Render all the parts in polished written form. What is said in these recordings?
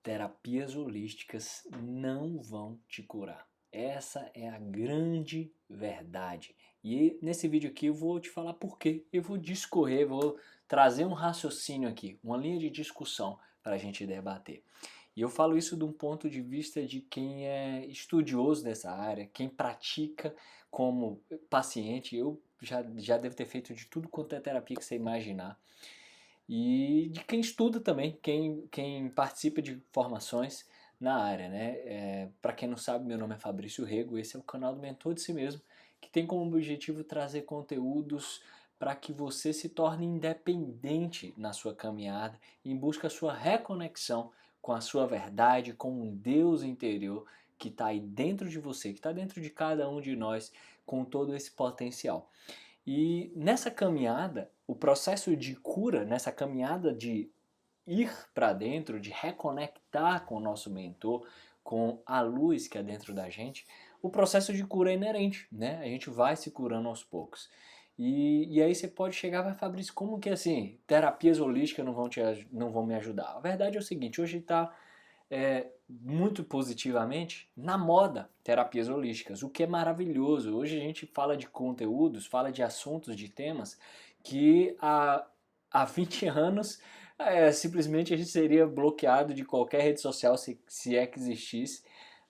terapias holísticas não vão te curar. Essa é a grande verdade. E nesse vídeo aqui eu vou te falar por quê. Eu vou discorrer, vou trazer um raciocínio aqui, uma linha de discussão para a gente debater. E eu falo isso de um ponto de vista de quem é estudioso dessa área, quem pratica como paciente. Eu já devo ter feito de tudo quanto é terapia que você imaginar. E de quem estuda também, quem participa de formações na área, né? Para quem não sabe, meu nome é Fabrício Rego, esse é o canal do Mentor de Si Mesmo, que tem como objetivo trazer conteúdos para que você se torne independente na sua caminhada, em busca da sua reconexão com a sua verdade, com um Deus interior que está aí dentro de você, que está dentro de cada um de nós, com todo esse potencial. E nessa caminhada, o processo de cura, nessa caminhada de ir para dentro, de reconectar com o nosso mentor, com a luz que é dentro da gente, o processo de cura é inerente, né? A gente vai se curando aos poucos. E aí você pode chegar e vai, Fabrício, como que assim, terapias holísticas não vão me ajudar? A verdade é o seguinte, hoje está muito positivamente na moda terapias holísticas, o que é maravilhoso. Hoje a gente fala de conteúdos, fala de assuntos, de temas que há 20 anos simplesmente a gente seria bloqueado de qualquer rede social se é que existisse,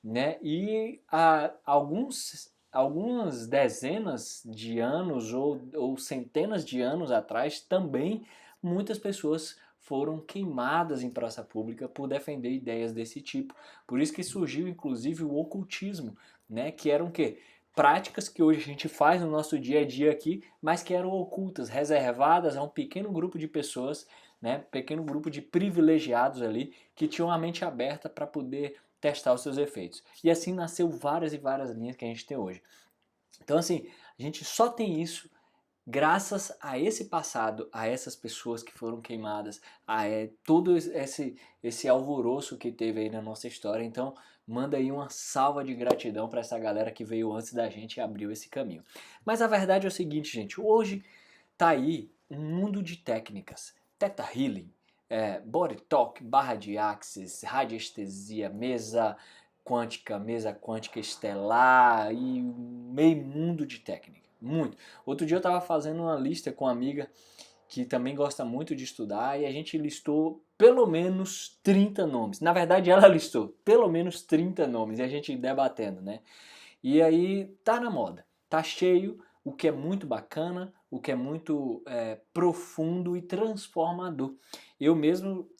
né? E há algumas dezenas de anos ou centenas de anos atrás também muitas pessoas foram queimadas em praça pública por defender ideias desse tipo. Por isso que surgiu inclusive o ocultismo, né? Que eram o quê? Práticas que hoje a gente faz no nosso dia a dia aqui, mas que eram ocultas, reservadas a um pequeno grupo de pessoas, né? Pequeno grupo de privilegiados ali que tinham a mente aberta para poder testar os seus efeitos. E assim nasceu várias e várias linhas que a gente tem hoje. Então assim, a gente só tem isso graças a esse passado, a essas pessoas que foram queimadas, todo esse alvoroço que teve aí na nossa história. Então, manda aí uma salva de gratidão para essa galera que veio antes da gente e abriu esse caminho. Mas a verdade é o seguinte, gente, hoje tá aí um mundo de técnicas. Theta Healing, Body Talk, barra de Axis, radiestesia, mesa quântica estelar e meio mundo de técnica. Muito. Outro dia eu estava fazendo uma lista com uma amiga que também gosta muito de estudar e a gente listou pelo menos 30 nomes. Na verdade, ela listou pelo menos 30 nomes e a gente debatendo, né? E aí tá na moda, tá cheio, o que é muito bacana, o que é muito profundo e transformador. Eu mesmo,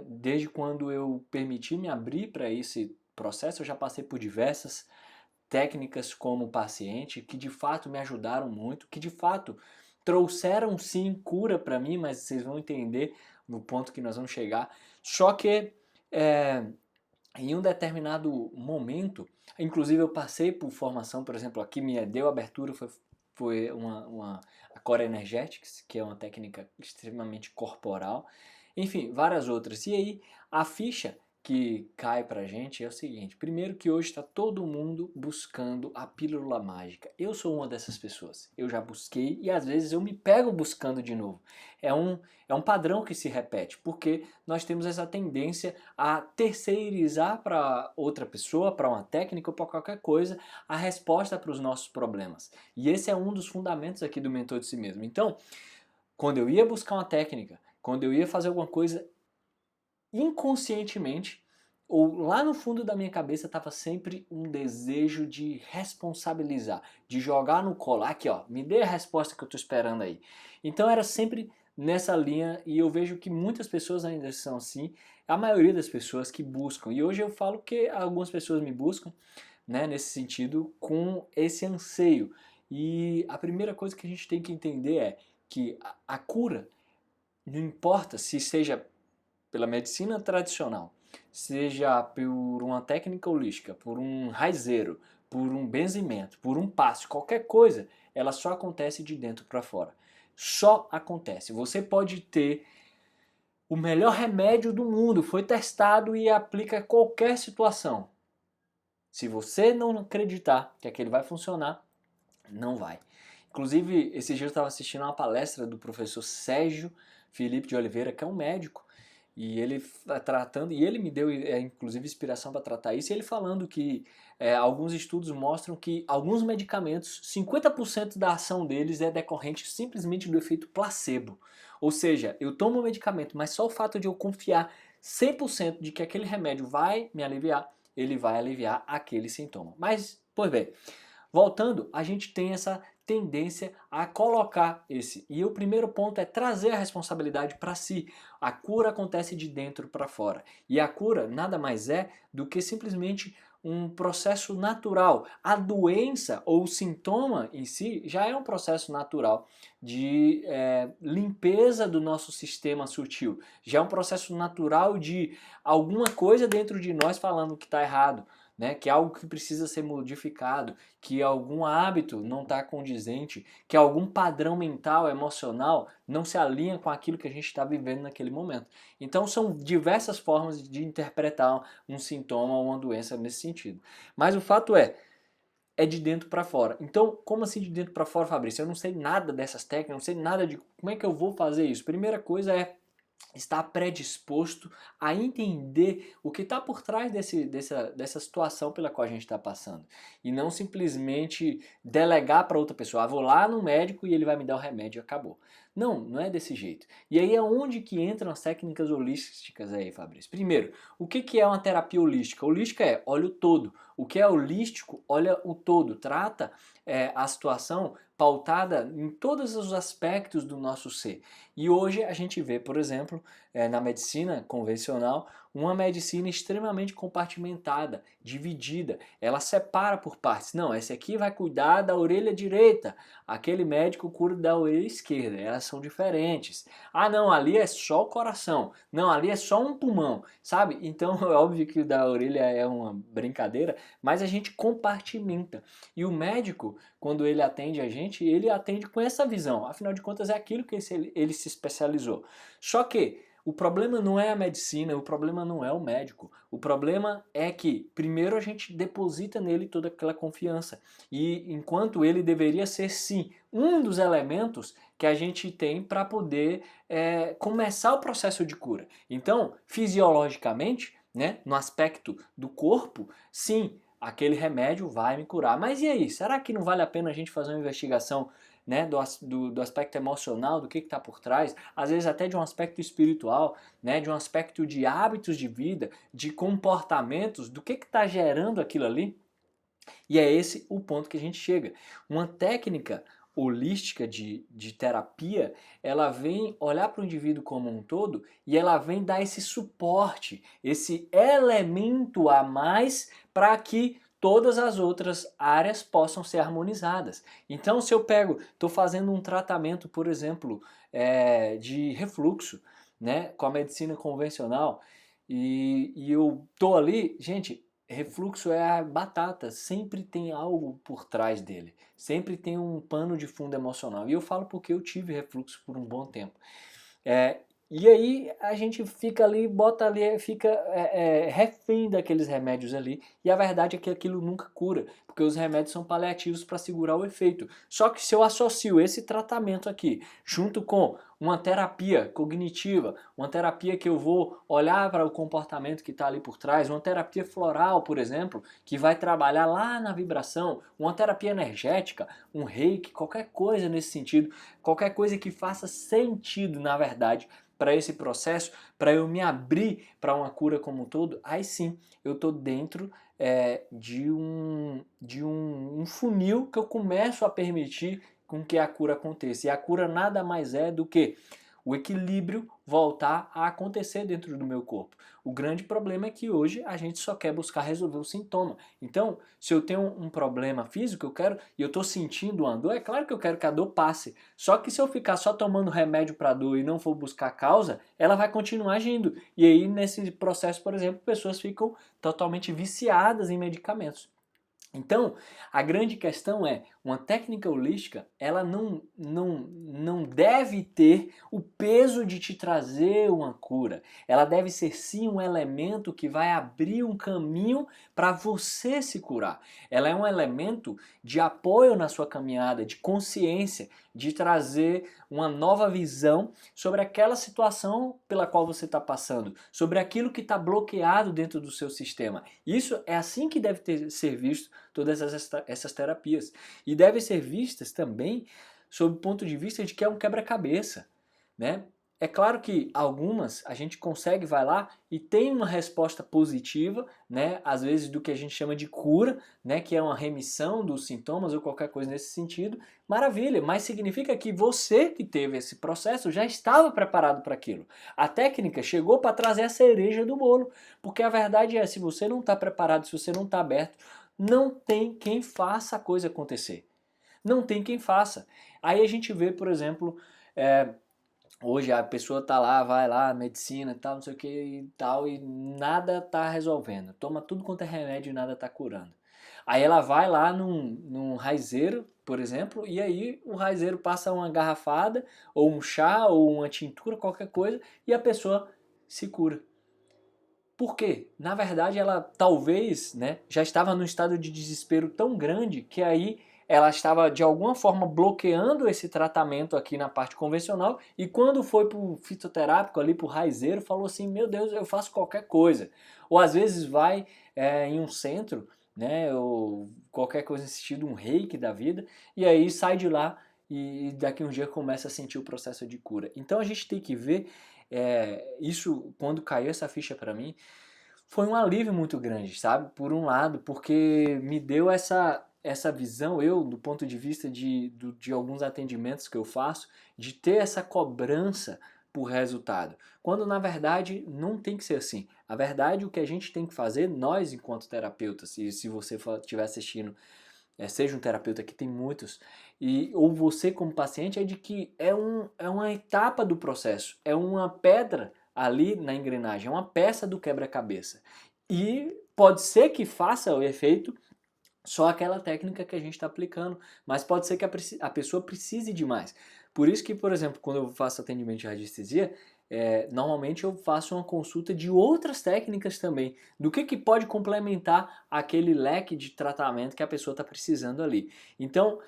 desde quando eu permiti me abrir para esse processo, eu já passei por diversas técnicas como paciente que de fato me ajudaram muito, que de fato trouxeram sim cura para mim, mas vocês vão entender no ponto que nós vamos chegar. Só que em um determinado momento, inclusive eu passei por formação, por exemplo, aqui me deu abertura, foi a Core Energetics, que é uma técnica extremamente corporal, enfim, várias outras. E aí, a ficha que cai pra gente é o seguinte, primeiro que hoje está todo mundo buscando a pílula mágica. Eu sou uma dessas pessoas, eu já busquei e às vezes eu me pego buscando de novo. É um padrão que se repete, porque nós temos essa tendência a terceirizar para outra pessoa, para uma técnica ou para qualquer coisa, a resposta para os nossos problemas. E esse é um dos fundamentos aqui do Mentor de Si Mesmo. Então, quando eu ia buscar uma técnica, quando eu ia fazer alguma coisa, inconscientemente, ou lá no fundo da minha cabeça estava sempre um desejo de responsabilizar, de jogar no colo, aqui ó, me dê a resposta que eu estou esperando aí. Então era sempre nessa linha e eu vejo que muitas pessoas ainda são assim, a maioria das pessoas que buscam. E hoje eu falo que algumas pessoas me buscam, né, nesse sentido, com esse anseio. E a primeira coisa que a gente tem que entender é que a cura, não importa se seja pela medicina tradicional, seja por uma técnica holística, por um raizeiro, por um benzimento, por um passe, qualquer coisa, ela só acontece de dentro para fora. Só acontece. Você pode ter o melhor remédio do mundo, foi testado e aplica a qualquer situação. Se você não acreditar que aquele vai funcionar, não vai. Inclusive, esses dias eu estava assistindo uma palestra do professor Sérgio Felipe de Oliveira, que é um médico, e ele tratando, e ele me deu inclusive inspiração para tratar isso, e ele falando que alguns estudos mostram que alguns medicamentos, 50% da ação deles é decorrente simplesmente do efeito placebo. Ou seja, eu tomo o medicamento, mas só o fato de eu confiar 100% de que aquele remédio vai me aliviar, ele vai aliviar aquele sintoma. Mas, pois bem, voltando, a gente tem essa tendência a colocar esse. E o primeiro ponto é trazer a responsabilidade para si. A cura acontece de dentro para fora. E a cura nada mais é do que simplesmente um processo natural. A doença ou o sintoma em si já é um processo natural de limpeza do nosso sistema sutil. Já é um processo natural de alguma coisa dentro de nós falando que está errado. Né, que é algo que precisa ser modificado, que algum hábito não está condizente, que algum padrão mental, emocional não se alinha com aquilo que a gente está vivendo naquele momento. Então são diversas formas de interpretar um sintoma ou uma doença nesse sentido. Mas o fato é de dentro para fora. Então, como assim de dentro para fora, Fabrício? Eu não sei nada dessas técnicas, não sei nada de como é que eu vou fazer isso. Primeira coisa é estar predisposto a entender o que está por trás dessa situação pela qual a gente está passando. E não simplesmente delegar para outra pessoa. Vou lá no médico e ele vai me dar o remédio e acabou. Não, não é desse jeito. E aí é onde que entram as técnicas holísticas aí, Fabrício. Primeiro, o que é uma terapia holística? Holística é olha o todo. O que é holístico, olha o todo. Trata a situação pautada em todos os aspectos do nosso ser. E hoje a gente vê, por exemplo, na medicina convencional, uma medicina extremamente compartimentada, dividida. Ela separa por partes. Não, esse aqui vai cuidar da orelha direita, aquele médico cuida da orelha esquerda. Elas são diferentes. Ah, não, ali é só o coração. Não, ali é só um pulmão, sabe? Então é óbvio que o da orelha é uma brincadeira, mas a gente compartimenta. E o médico, quando ele atende a gente, ele atende com essa visão. Afinal de contas, é aquilo que ele se especializou. Só que o problema não é a medicina, o problema não é o médico. O problema é que, primeiro, a gente deposita nele toda aquela confiança. E enquanto ele deveria ser, sim, um dos elementos que a gente tem para poder começar o processo de cura. Então, fisiologicamente, né, no aspecto do corpo, sim, aquele remédio vai me curar. Mas e aí, será que não vale a pena a gente fazer uma investigação, né, do aspecto emocional, do que está por trás, às vezes até de um aspecto espiritual, né, de um aspecto de hábitos de vida, de comportamentos, do que está gerando aquilo ali? E é esse o ponto que a gente chega. Uma técnica holística de terapia, ela vem olhar para o indivíduo como um todo e ela vem dar esse suporte, esse elemento a mais para que todas as outras áreas possam ser harmonizadas. Então, se eu estou fazendo um tratamento, por exemplo, de refluxo, né, com a medicina convencional, e eu estou ali, gente, refluxo é a batata, sempre tem algo por trás dele, sempre tem um pano de fundo emocional. E eu falo porque eu tive refluxo por um bom tempo. E aí a gente fica ali, bota ali, fica refém daqueles remédios ali, e a verdade é que aquilo nunca cura, porque os remédios são paliativos para segurar o efeito. Só que se eu associo esse tratamento aqui, junto com uma terapia cognitiva, uma terapia que eu vou olhar para o comportamento que está ali por trás, uma terapia floral, por exemplo, que vai trabalhar lá na vibração, uma terapia energética, um reiki, qualquer coisa nesse sentido, qualquer coisa que faça sentido, na verdade, para esse processo, para eu me abrir para uma cura como um todo, aí sim eu estou dentro de um funil que eu começo a permitir com que a cura aconteça. E a cura nada mais é do que o equilíbrio voltar a acontecer dentro do meu corpo. O grande problema é que hoje a gente só quer buscar resolver o sintoma. Então, se eu tenho um problema físico, e eu estou sentindo uma dor, é claro que eu quero que a dor passe. Só que se eu ficar só tomando remédio para dor e não for buscar a causa, ela vai continuar agindo. E aí, nesse processo, por exemplo, pessoas ficam totalmente viciadas em medicamentos. Então, a grande questão é, uma técnica holística, ela não deve ter o peso de te trazer uma cura. Ela deve ser sim um elemento que vai abrir um caminho para você se curar. Ela é um elemento de apoio na sua caminhada, de consciência, de trazer uma nova visão sobre aquela situação pela qual você está passando, sobre aquilo que está bloqueado dentro do seu sistema. Isso é assim que deve ser visto todas essas terapias. E devem ser vistas também sob o ponto de vista de que é um quebra-cabeça, né? É claro que algumas a gente consegue, vai lá e tem uma resposta positiva, né? Às vezes do que a gente chama de cura, né? Que é uma remissão dos sintomas ou qualquer coisa nesse sentido. Maravilha, mas significa que você que teve esse processo já estava preparado para aquilo. A técnica chegou para trazer a cereja do bolo, porque a verdade é, se você não está preparado, se você não está aberto, não tem quem faça a coisa acontecer. Não tem quem faça. Aí a gente vê, por exemplo, hoje a pessoa tá lá, vai lá, medicina e tal, não sei o que e tal, e nada tá resolvendo. Toma tudo quanto é remédio e nada tá curando. Aí ela vai lá num raizeiro, por exemplo, e aí o raizeiro passa uma garrafada, ou um chá, ou uma tintura, qualquer coisa, e a pessoa se cura. Por quê? Na verdade, ela talvez, né, já estava num estado de desespero tão grande que aí ela estava de alguma forma bloqueando esse tratamento aqui na parte convencional e quando foi para o fitoterápico ali, para o raizeiro, falou assim, meu Deus, eu faço qualquer coisa. Ou às vezes vai em um centro, né, ou qualquer coisa nesse sentido, um reiki da vida, e aí sai de lá e daqui a um dia começa a sentir o processo de cura. Então a gente tem que ver isso, quando caiu essa ficha para mim, foi um alívio muito grande, sabe? Por um lado, porque me deu essa visão, eu, do ponto de vista de alguns atendimentos que eu faço, de ter essa cobrança por resultado. Quando na verdade não tem que ser assim. A verdade, o que a gente tem que fazer, nós enquanto terapeutas, e se você estiver assistindo, seja um terapeuta, que tem muitos, ou você como paciente, é de que é uma etapa do processo, é uma pedra ali na engrenagem, é uma peça do quebra-cabeça. E pode ser que faça o efeito só aquela técnica que a gente está aplicando, mas pode ser que a pessoa precise de mais. Por isso que, por exemplo, quando eu faço atendimento de radiestesia, normalmente eu faço uma consulta de outras técnicas também, do que pode complementar aquele leque de tratamento que a pessoa está precisando ali. Então,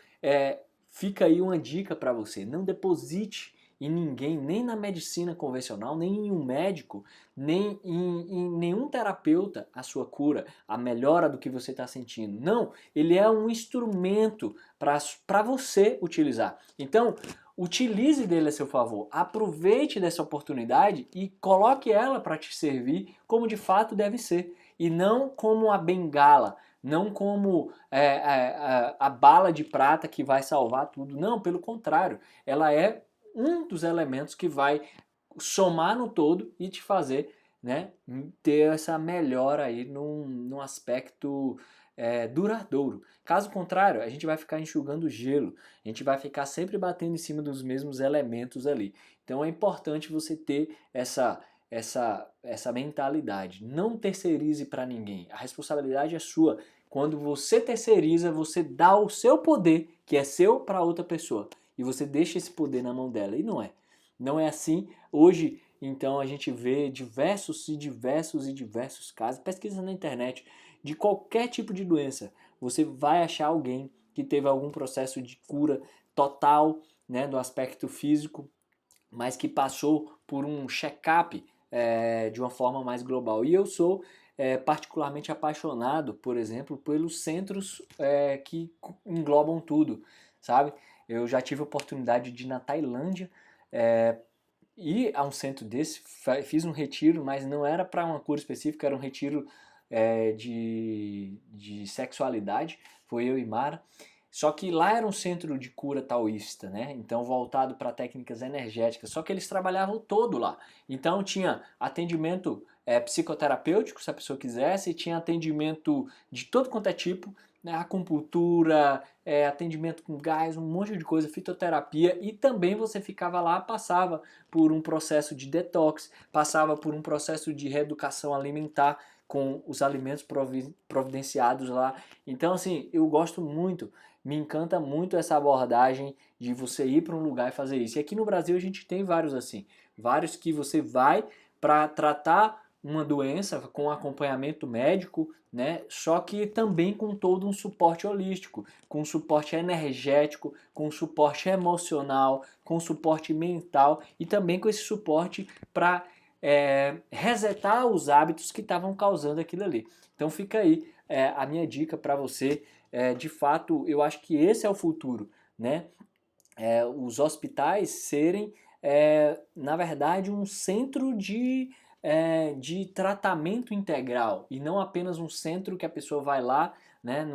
fica aí uma dica para você, não deposite em ninguém, nem na medicina convencional, nem em um médico, nem em nenhum terapeuta a sua cura, a melhora do que você está sentindo. Não, ele é um instrumento para você utilizar. Então, utilize dele a seu favor, aproveite dessa oportunidade e coloque ela para te servir como de fato deve ser, e não como a bengala, não como a bala de prata que vai salvar tudo. Não, pelo contrário, ela é um dos elementos que vai somar no todo e te fazer, né, ter essa melhora aí num aspecto duradouro. Caso contrário, a gente vai ficar enxugando gelo, a gente vai ficar sempre batendo em cima dos mesmos elementos ali. Então é importante você ter essa mentalidade. Não terceirize para ninguém. A responsabilidade é sua. Quando você terceiriza, você dá o seu poder, que é seu, para outra pessoa. E você deixa esse poder na mão dela. E não é. Não é assim. Hoje, então, a gente vê diversos e diversos e diversos casos. Pesquisa na internet de qualquer tipo de doença. Você vai achar alguém que teve algum processo de cura total, né, do aspecto físico, mas que passou por um check-up de uma forma mais global. E eu sou particularmente apaixonado, por exemplo, pelos centros que englobam tudo, sabe? Eu já tive a oportunidade de ir na Tailândia, ir a um centro desse, fiz um retiro, mas não era para uma cura específica, era um retiro de sexualidade, foi eu e Mara. Só que lá era um centro de cura taoísta, né? Então voltado para técnicas energéticas. Só que eles trabalhavam todo lá. Então tinha atendimento psicoterapêutico, se a pessoa quisesse, tinha atendimento de todo quanto é tipo, né? Acupuntura, atendimento com gás, um monte de coisa, fitoterapia, e também você ficava lá, passava por um processo de detox, passava por um processo de reeducação alimentar com os alimentos providenciados lá. Então assim, eu gosto muito. Me encanta muito essa abordagem de você ir para um lugar e fazer isso. E aqui no Brasil a gente tem vários assim. Vários que você vai para tratar uma doença com acompanhamento médico, né? Só que também com todo um suporte holístico, com suporte energético, com suporte emocional, com suporte mental e também com esse suporte para resetar os hábitos que estavam causando aquilo ali. Então fica aí a minha dica para você. De fato, eu acho que esse é o futuro, né? Os hospitais serem, na verdade, um centro de tratamento integral e não apenas um centro que a pessoa vai lá, né,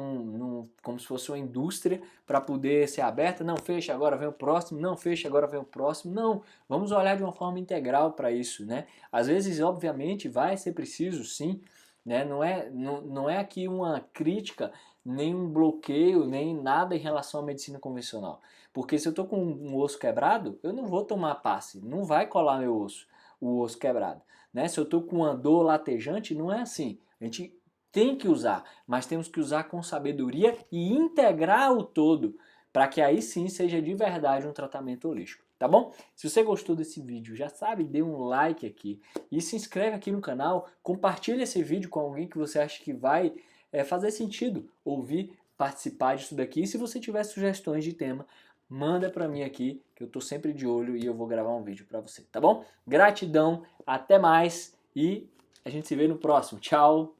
como se fosse uma indústria para poder ser aberta. Não, fecha, agora vem o próximo. Não, fecha, agora vem o próximo. Não, vamos olhar de uma forma integral para isso, né? Às vezes, obviamente, vai ser preciso, sim, né? Não é aqui uma crítica, nem um bloqueio, nem nada em relação à medicina convencional. Porque se eu estou com um osso quebrado, eu não vou tomar passe, não vai colar meu osso, o osso quebrado. Né? Se eu estou com uma dor latejante, não é assim. A gente tem que usar, mas temos que usar com sabedoria e integrar o todo, para que aí sim seja de verdade um tratamento holístico. Tá bom? Se você gostou desse vídeo, já sabe, dê um like aqui e se inscreve aqui no canal, compartilha esse vídeo com alguém que você acha que vai fazer sentido ouvir, participar disso daqui. E se você tiver sugestões de tema, manda para mim aqui, que eu tô sempre de olho e eu vou gravar um vídeo para você, tá bom? Gratidão, até mais e a gente se vê no próximo. Tchau!